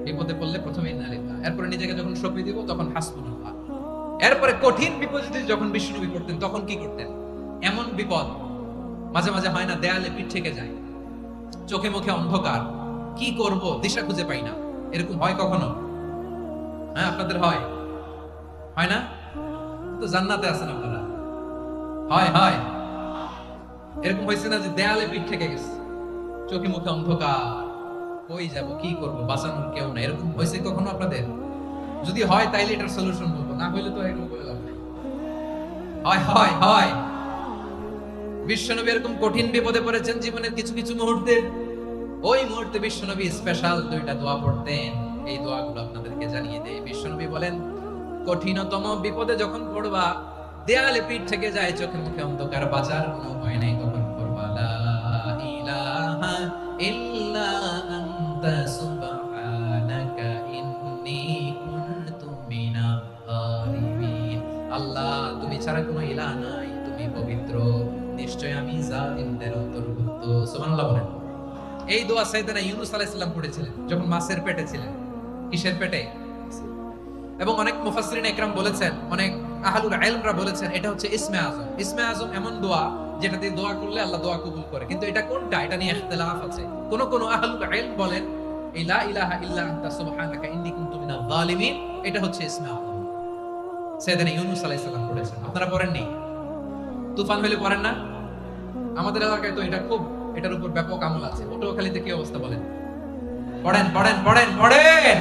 বিপদে পড়লে প্রথমে ইন্না লিল্লাহ, এরপরে নিজেকে যখন সঁপে দিব তখন হাসবুনাল্লাহ। এরপরে কঠিন বিপদে যখন বিষ্ণুনবী পড়তেন তখন কি করতেন? এমন বিপদ মাঝে মাঝে হয় না, দেয়ালে পিঠ থেকে যায়, চোখে মুখে অন্ধকার, কি করব দিশা খুঁজে পাই না, এরকম হয় কখনো? হ্যাঁ, আপনাদের হয়? হয় না? তো জান্নাতে আছেন আপনারা। হয় হয় এরকম হয়েছে না যে দেয়ালে পিঠ থেকে গেছে, চোখে মুখে অন্ধকার, কই যাব, কি করব, বাঁচানোর কেউ না, এরকম হয়েছে কখনো আপনাদের? যদি হয় তাইলে এটার সলিউশন বলবো, না হইলে তো এরকম বলে লাভ নাই। হয় হয় হয় বিশ্বনবী এরকম কঠিন বিপদে পড়েছেন জীবনের কিছু কিছু মুহূর্তে। ওই মুহূর্তে বিশ্বনবী স্পেশাল দুইটা দোয়া পড়তেন। এই দোয়াগুলো আপনাদেরকে জানিয়ে দেয়। বিশ্বনবী বলেন, কঠিনতম বিপদে যখন পড়বা, দেয়ালে পিঠ থেকে যায়, চোখে মুখে অন্ধকার, বাঁচার কোনো উপায় নাই, তখন পড়বা লা ইলাহা ইল্লা আনতা সুবহানাকা ইন্নী কুনতু মিনাজ জালিমিন। আল্লাহ, তুমি ছাড়া কোনো ইলাহ নাই, তুমি পবিত্র, নিশ্চয় আমি জালিমদের অন্তর্ভুক্ত। সুবহানাল্লাহ বলেন। এই দোয়া সাইয়েদনা ইউনূস আলাইহিস সালাম পড়েছিলেন যখন মাছের পেটে ছিলেন। কিসের পেটে? এবং অনেক মুফাসসিরিন ইকরাম বলেছেন, অনেক আহলুল ইলমরা বলেছেন, এটা হচ্ছে ইসমে আযম। ইসমে আযম এমন দোয়া যেটা দিয়ে দোয়া করলে আল্লাহ দোয়া কবুল করে। কিন্তু এটা কোনটা, এটা নিয়ে ইখতিলাফ আছে। কোন কোন আহলুল ইলম বলেন এই লা ইলাহা ইল্লা আনতা সুবহানাকা ইন্নী কুনতু মিনাজ জালিমিন, এটা হচ্ছে ইসমে আযম। সাইয়েদনা ইউনূস আলাইহিস সালাম পড়েছেন। আপনারা পড়েননি? তুফান হলে পড়েন না? আমাদের এলাকায় তো এটা খুব, এটার উপর ব্যাপক আমল আছে। পটুয়াখালীতে কি অবস্থা বলেন? পড়েন পড়েন পড়েন পড়েন।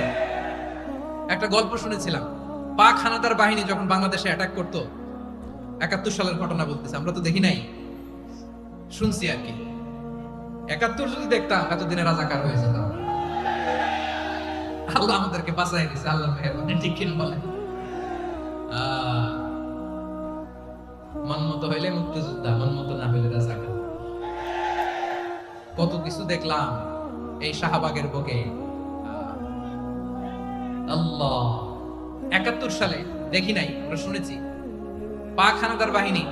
একটা গল্প শুনেছিলাম, পাক হানাদার বাহিনী যখন বাংলাদেশে অ্যাটাক করতো, ৭১ সালের ঘটনা বলতেছে, আমরা তো দেখি নাই, শুনছি আর কি। ৭১ যদি দেখতাম এতদিনে রাজাকার হয়ে যেতাম। আল্লাহ আমাদেরকে বাঁচাই দিয়েছে, আল্লাহ মেহেরবানি, ঠিক কিনা বলেন? মনমত হইলে মুক্তিযোদ্ধা, মনমত না হইলে রাজাকার। কত কিছু দেখলাম এই শাহবাগের বুকে। আল্লাহ, ৭১ সালে দেখি নাই, আমরা শুনেছি। পাক হানাদার বাহিনী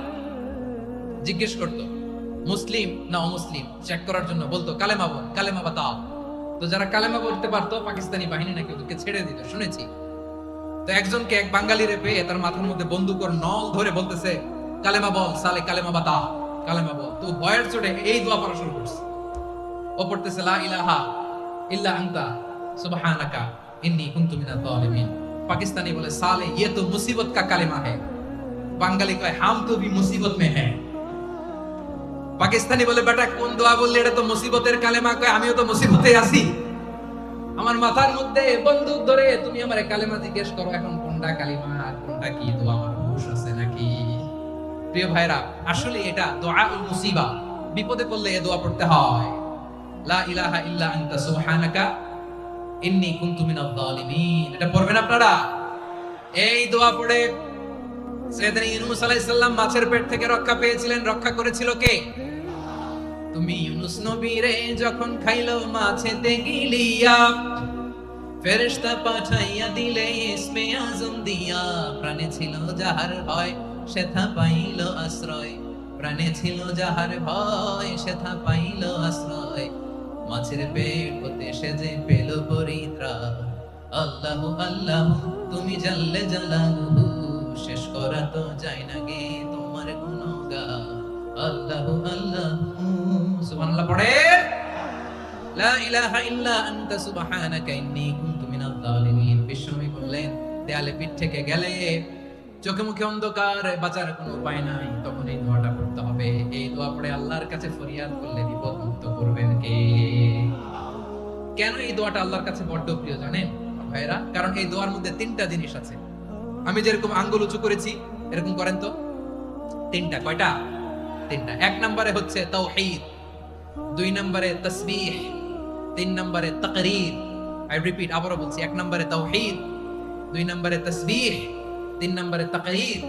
জিজ্ঞেস করত মুসলিম না অমুসলিম চেক করার জন্য, বলতো কালেমা বল, কালেমা বাতাও। তো যারা কালেমা বলতে পারতো পাকিস্তানি বাহিনী নাকি ওদেরকে ছেড়ে দিত, শুনেছি। তো একজনকে, এক বাঙালিরে পেয়ে তার মাথার মধ্যে বন্দুকর নল ধরে বলতেছে, কালেমা বল সালে, কালেমা বাতা, কালেমা বল। তো ভয়ের চোটে এই দোয়া পড়া শুরু করছে। ও পড়তেছে লা ইলাহা ইল্লা আনতা সুবহানাকা ইন্নী কুনতু মিনাজ জালিমিন। পাকিস্তানি বলে সালে ये तो मुसीबत का कलेमा है। বাঙালি কয় हम तो भी मुसीबत में हैं। পাকিস্তানি বলে বেটা কোন দোয়া বললি, এটা তো মুসিবতের কালেমা। কয় আমিও তো মুসিবতে আছি, আমার মাথার মধ্যে বন্দুক ধরে তুমি আমারে কালেমা জিজ্ঞেস করো, এখন কোনটা কালিমা আর কোনটা কি দোয়া, আমার হুঁশ আছে নাকি? প্রিয় ভাইরা, আসলে এটা দুআউল মুসিবা, বিপদে পড়লে এই দোয়া পড়তে হয়। লা ইলাহা ইল্লা আনতা সুবহানাকা ইন্নী কুনতু মিনাজ জালিমিন। এটা পড়বেন আপনারা। এই দোয়া পড়ে সাইয়েদনা ইউনূস আলাইহিস সালাম মাছের পেট থেকে রক্ষা পেয়েছিলেন। রক্ষা করেছিল কে? তুমি ইউনূস নবীরে যখন খাইলো মাছেতে গিলিয়া, ফেরেশতা পাঠাইয়া দিলে ইসমে আযম দিয়া। প্রাণে ছিল যাহার ভয় সেথা পাইল আশ্রয়, প্রাণে ছিল যাহার ভয় সেথা পাইল আশ্রয়। মাছের পেট হতে সে যে পেল পরিত্রাণ। আল্লাহু আল্লাহু তুমি জাল্লে জালালুহু, শেষ করা তো যায় না গে তোমার গুণগান। আল্লাহু আল্লাহু সুবহানাল্লাহ পড়ে। লা ইলাহা ইল্লা আনতা সুবহানাকা ইন্নী কুনতু মিনাজ জালিমিন। বিশ্বনবী বললেন, দেয়ালে পিঠ থেকে গেলে, চোখে মুখে অন্ধকার, বাঁচার কোনো উপায় নাই, তখন এই দোয়াটা পড়তে হবে। এই দোয়া পড়ে আল্লাহর কাছে ফরিয়াদ করলে বিপদ মুক্ত করবেন কে? কেন এই দোয়াটা আল্লাহর কাছে বড্ড প্রিয় জানেন ভাইরা? কারণ এই দোয়ার মধ্যে 3টা জিনিস আছে। আমি যেরকম আঙ্গুল উঁচু করেছি, এরকম করেন তো। 3টা। কয়টা? 3টা। 1 নম্বরে হচ্ছে তাওহীদ, 2 নম্বরে তাসবিহ, 3 নম্বরে তাকরীর। আই রিপিট, আবারো বলছি, 1 নম্বরে তাওহীদ, 2 নম্বরে তাসবিহ, 3 নম্বরে তাকরীর।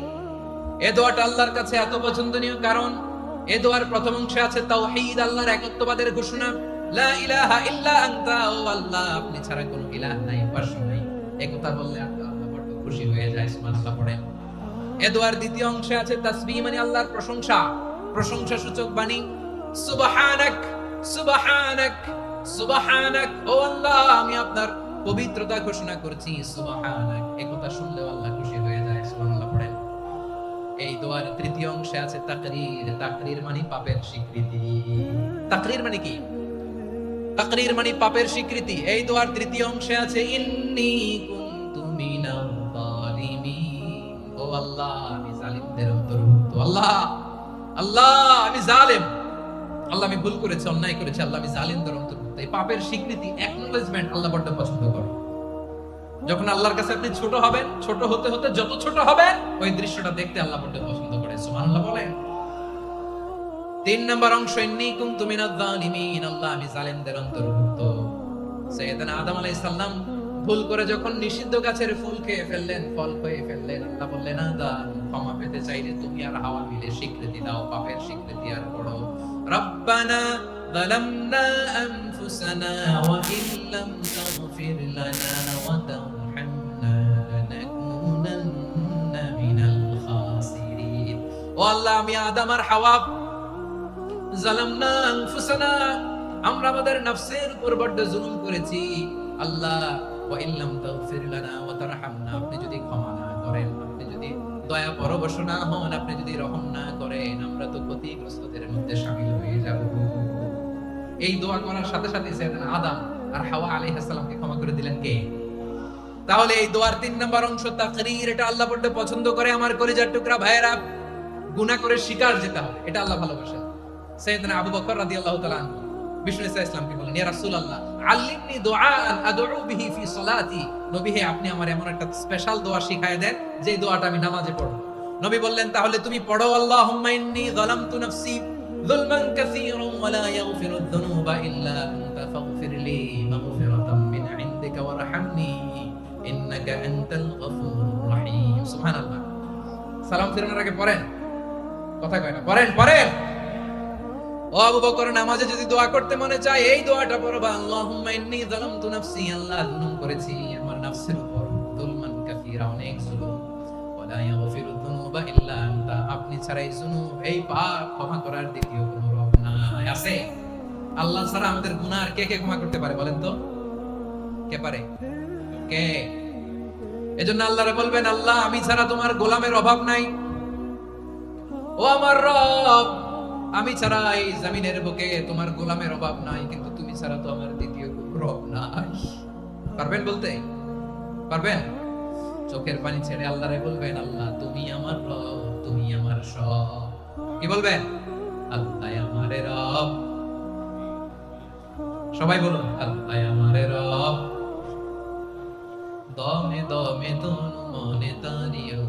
এই দোয়াটা আল্লাহর কাছে এত পছন্দনীয় কারণ এই দোয়ার প্রথম অংশে আছে তাওহীদ, আল্লাহর একত্ববাদের ঘোষণা। লা ইলাহা ইল্লা আনতা, ও আল্লাহ আপনি ছাড়া কোনো ইলাহ নাই, উপাস্য নাই। এই কথা বললে আল্লাহ বড় খুশি হয়ে যায়। সুবহানাল্লাহ পড়েন। এই দোয়ার দ্বিতীয় অংশে আছে তাসবিহ, মানে আল্লাহর প্রশংসা, প্রশংসা সূচক বাণী। সুবহানাক সুবহানাক সুবহানাক, ও আল্লাহ আমি আপনার পবিত্রতা ঘোষণা করছি সুবহানাক। এই কথা শুনলেও আল্লাহ খুশি হয়ে যায়। সুবহানাল্লাহ পড়েন। এই দোয়ার তৃতীয় অংশে আছে তাকরীর। তাকরীর মানে পাপের স্বীকৃতি। তাকরীর মানে কি? তাকরীর মানে পাপের স্বীকৃতি। এই দোয়ার তৃতীয় অংশে আছে ইন্নী কুনতু মিনাল যালিমিন। ও আল্লাহ, আমি জালিমদের অন্তর্ভুক্ত। আল্লাহ, আল্লাহ আমি জালেম। আল্লাহ আমি ভুল করেছি, অন্যায় করেছি। আল্লাহ আমি জালিমদের অন্তর্ভুক্ত। এই পাপের স্বীকৃতি, অ্যাকনলেজমেন্ট আল্লাহ বড় পছন্দ করে। যখন আল্লাহর কাছে আপনি ছোট হবেন, ছোট হতে হতে যত ছোট হবেন, ওই দৃশ্যটা দেখতে আল্লাহ বড় পছন্দ করে। সুবহানাল্লাহ বলেন। 3 নম্বর অংশ ইন্নী কুনতু মিনাজ জালিমিন। আল্লাহ আমি জালিমদের অন্তর্ভুক্ত। সাইয়েদনা আদম আলাইহিস সালাম ভুল করে যখন নিষিদ্ধ গাছের ফুল খেয়ে ফেললেন, ফল খেয়ে ফেললেন, আল্লাহ বললেন আদম ক্ষমা পেতে চাইলে তুমি আর হাওয়া মিলে স্বীকৃতি দাও, পাপের স্বীকৃতি আর পড়ো রব্বানা যালামনা আনফুসানা ওয়া ইল্লাম তাগফির লানা ওয়া তারহামনা লানাকুনান্না মিনাল খাসিরিন। ও আল্লাহ আমি আদম আর হাওয়া জালামনা আনফুসানা, আমরা আমাদের নফসের উপর বড় জুলুম করেছি। আল্লাহ ওয়া ইল্লাম তাগফির লানা ওয়া তারহামনা, আপনি যদি ক্ষমা না করেন, আপনি যদি দয়া পরবশ না হন, আপনি যদি রহম না করেন, আমরা তো ক্ষতিগ্রস্তদের মধ্যে শামিল হয়ে যাব। এই দোয়া করার সাথে সাথে সাইয়েদনা আদম আর হাওয়া আলাইহিস সালামকে ক্ষমা করে দিলেন কে? তাহলে এই দোয়ার 3 নম্বর অংশ তাকরীর, এটা আল্লাহ বড় পছন্দ করে। আমার কলিজার টুকরা ভাইয়েরা, গুনাহ করে শিকার যেতে হবে, এটা আল্লাহ ভালোবাসেন। সাইয়েদনা আবু বকর রাদিয়াল্লাহু তাআলা আনহু বিষ্ণু ইসলামকে বলেন, ইয়া রাসূলুল্লাহ আল্লিমনি দুআআন আদউ বিহি ফি সালাতি। নবী হে, আপনি আমার এমন একটা স্পেশাল দোয়া শিখায় দেন যে দোয়াটা আমি নামাজে পড়ব। নবী বললেন, তাহলে তুমি পড়ো আল্লাহুম্মা ইন্নী যালামতু নাফসি যুলমান কাসীরান ওয়া লা ইয়াগফিরুয যুনুবা ইল্লা আনতা ফাগফিরলি মাগফিরাতাম মিন ইনদিকা ওয়ারহামনি ইন্নাকা আনতাল গফুরুর রহিম। সুবহানাল্লাহ। সালাম ফিরানোর আগে পড়েন, কথা কয় না, পড়েন পড়েন। ও আবু বকর, নামাজে যদি দোয়া করতে মনে চায় এই দোয়াটা পড়বা, আল্লাহুম্মা ইন্নী যালামতু নাফসি, আল্লাহ জুলুম করেছি আমার নফসের উপর, যুলমান কাসীরা, অনেক জুলুম, ওয়া লা ইয়াগফিরু যুনুবা ইল্লা আনতা, আপনি ছাড়াই জুনুব, এই পাপ ক্ষমা করার দ্বিতীয় কোনো রব নাই। আছে? আল্লাহ ছাড়া আমাদের গুনাহ আর কে কে ক্ষমা করতে পারে বলেন তো? কে পারে? কে? এজন্য আল্লাহরে বলবেন, আল্লাহ আমি ছাড়া তোমার গোলামের অভাব নাই। ও আমার রব, আমি ছাড়া এই জমিনের বুকে তোমার গোলামের অভাব নাই, কিন্তু তুমি ছাড়া তো আমার দ্বিতীয় রব নাই। পারবেন বলতে? পারবেন? চোখের পানি ছেড়ে আল্লাহরে বলবেন, আল্লাহ তুমি আমার রব, তুমি আমার সব। কি বলবেন? আল্লাহ আমারে রব। সবাই বলুন, আল্লাহ আমারে রব, দমে দমে তনু মনে তারিও